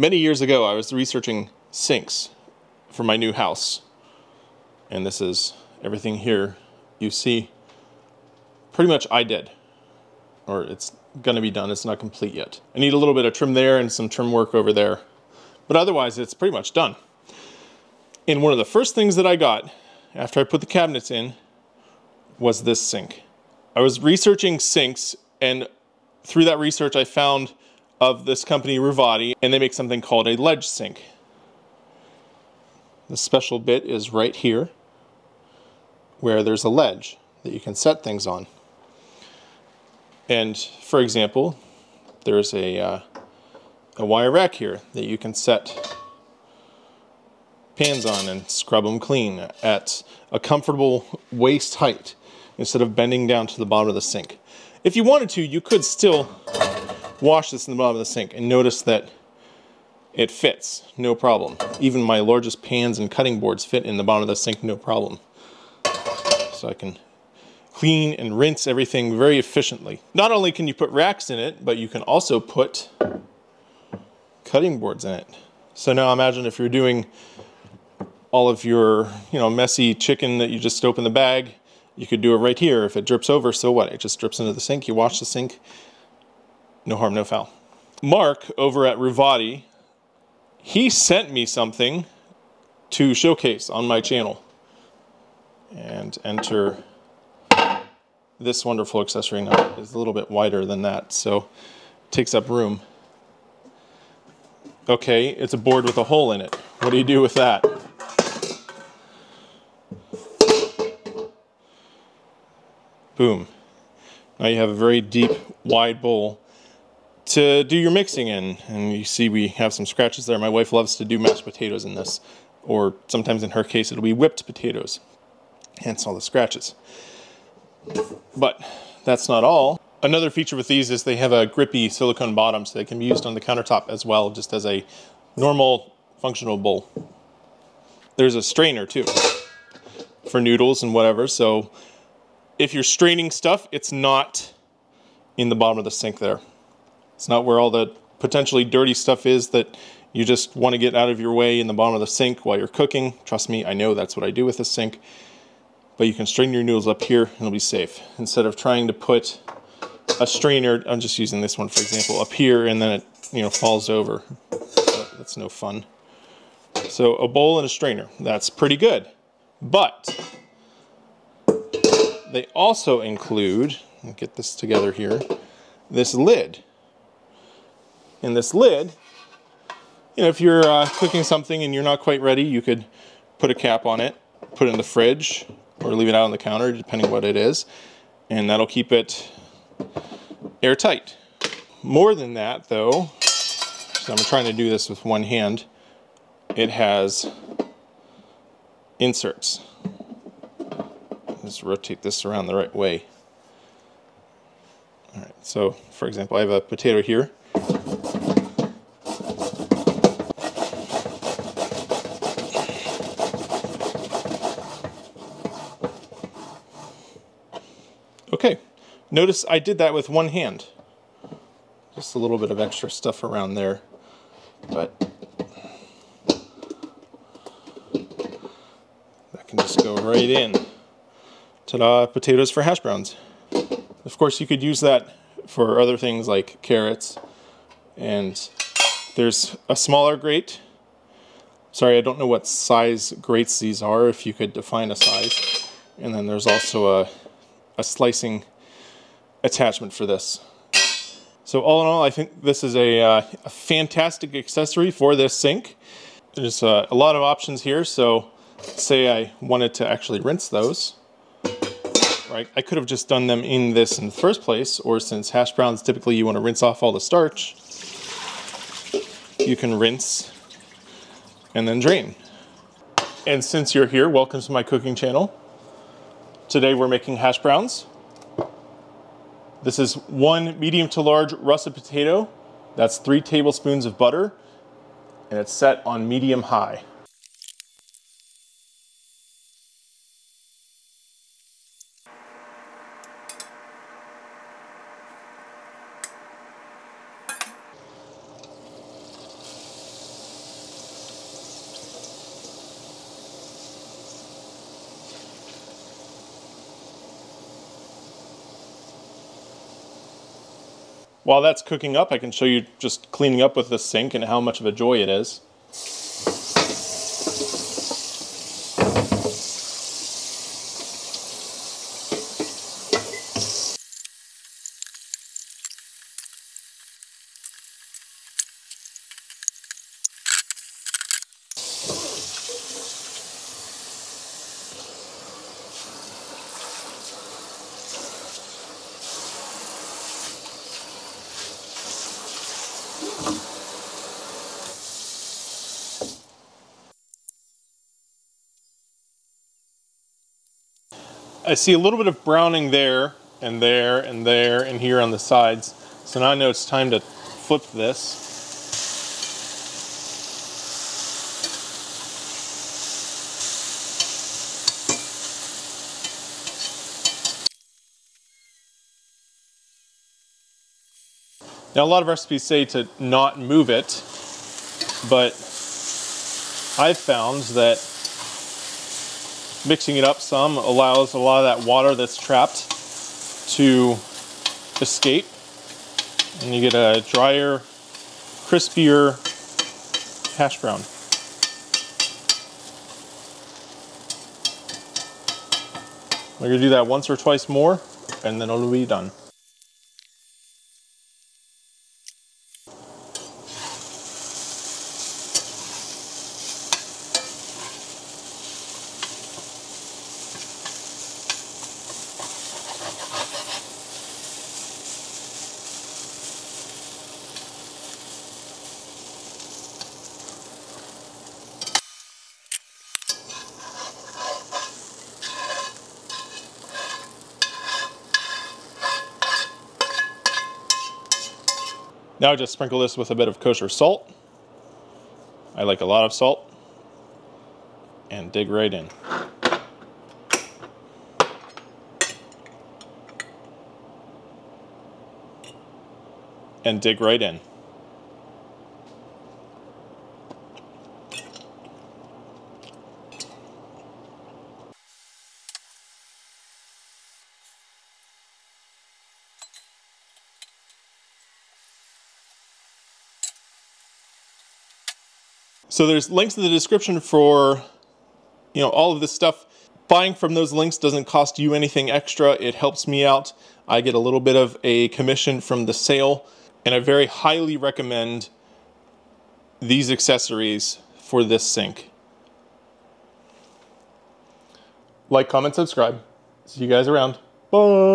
Many years ago, I was researching sinks for my new house. And this is everything here you see. Pretty much I did. Or it's going to be done. It's not complete yet. I need a little bit of trim there and some trim work over there. But otherwise, it's pretty much done. And one of the first things that I got after I put the cabinets in was this sink. I was researching sinks, and through that research I found of this company Ruvati, and they make something called a ledge sink. The special bit is right here, where there's a ledge that you can set things on. And for example, there's a wire rack here that you can set pans on and scrub them clean at a comfortable waist height instead of bending down to the bottom of the sink. If you wanted to, you could still wash this in the bottom of the sink and notice that it fits, no problem. Even my largest pans and cutting boards fit in the bottom of the sink, no problem. So I can clean and rinse everything very efficiently. Not only can you put racks in it, but you can also put cutting boards in it. So now imagine if you're doing all of your, messy chicken that you just open the bag, you could do it right here. If it drips over, so what? It just drips into the sink, you wash the sink, no harm, no foul. Mark over at Ruvati, he sent me something to showcase on my channel. And enter this wonderful accessory. Now it's a little bit wider than that, so it takes up room. Okay, it's a board with a hole in it. What do you do with that? Boom. Now you have a very deep, wide bowl to do your mixing in. And you see we have some scratches there. My wife loves to do mashed potatoes in this. Or sometimes in her case it'll be whipped potatoes. Hence all the scratches. But that's not all. Another feature with these is they have a grippy silicone bottom, so they can be used on the countertop as well, just as a normal functional bowl. There's a strainer too for noodles and whatever, so if you're straining stuff, it's not in the bottom of the sink there. It's not where all the potentially dirty stuff is that you just want to get out of your way in the bottom of the sink while you're cooking. Trust me, I know that's what I do with the sink. But you can strain your noodles up here and it'll be safe. Instead of trying to put a strainer, I'm just using this one for example, up here and then it falls over. That's no fun. So a bowl and a strainer, that's pretty good. But they also include, I'll get this together here, this lid. And this lid, if you're cooking something and you're not quite ready, you could put a cap on it, put it in the fridge, or leave it out on the counter, depending what it is, and that'll keep it airtight. More than that, though, so I'm trying to do this with one hand, it has inserts. Just rotate this around the right way. All right, so for example, I have a potato here. Okay, notice I did that with one hand. Just a little bit of extra stuff around there, but that can just go right in. Ta-da, potatoes for hash browns. Of course, you could use that for other things like carrots, and there's a smaller grate. Sorry, I don't know what size grates these are, if you could define a size. And then there's also a slicing attachment for this. So all in all, I think this is a fantastic accessory for this sink. There's a lot of options here, so say I wanted to actually rinse those. Right, I could have just done them in this in the first place, or since hash browns typically you want to rinse off all the starch, you can rinse and then drain. And since you're here, welcome to my cooking channel. Today we're making hash browns. This is 1 medium to large russet potato. That's 3 tablespoons of butter, and it's set on medium high. While that's cooking up, I can show you just cleaning up with the sink and how much of a joy it is. I see a little bit of browning there, and there, and there, and here on the sides. So now I know it's time to flip this. Now a lot of recipes say to not move it, but I've found that mixing it up some allows a lot of that water that's trapped to escape, and you get a drier, crispier hash brown. We're going to do that once or twice more, and then it'll be done. Now just sprinkle this with a bit of kosher salt. I like a lot of salt. And dig right in. And dig right in. So there's links in the description for, all of this stuff. Buying from those links doesn't cost you anything extra. It helps me out. I get a little bit of a commission from the sale, and I very highly recommend these accessories for this sink. Like, comment, subscribe. See you guys around. Bye.